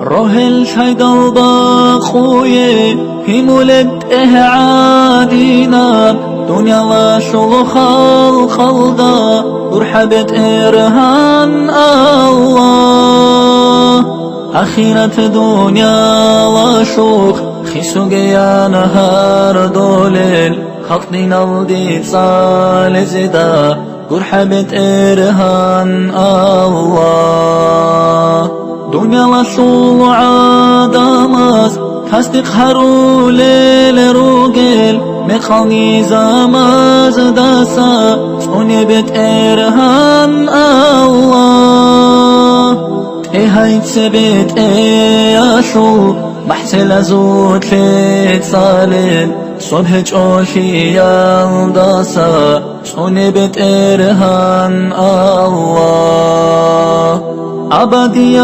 روهل شايد الباخوية في مولد عادينا دنيا لا شلوخ الخلدا ورحبة إرهان الله أخيرة دنيا لا شوخ خيسو يا نهار دولل خطنا الدي صال زدا ورحبة إرهان الله دنيا لا شلو عادماس تصدق هرو ليل روغل مخاني زاماز داسا سوني بيت إرهان الله هاي تسبت ياشو بحسل زود فيت صالين صبح جوشي يالداسا سوني بيت إرهان الله عبادية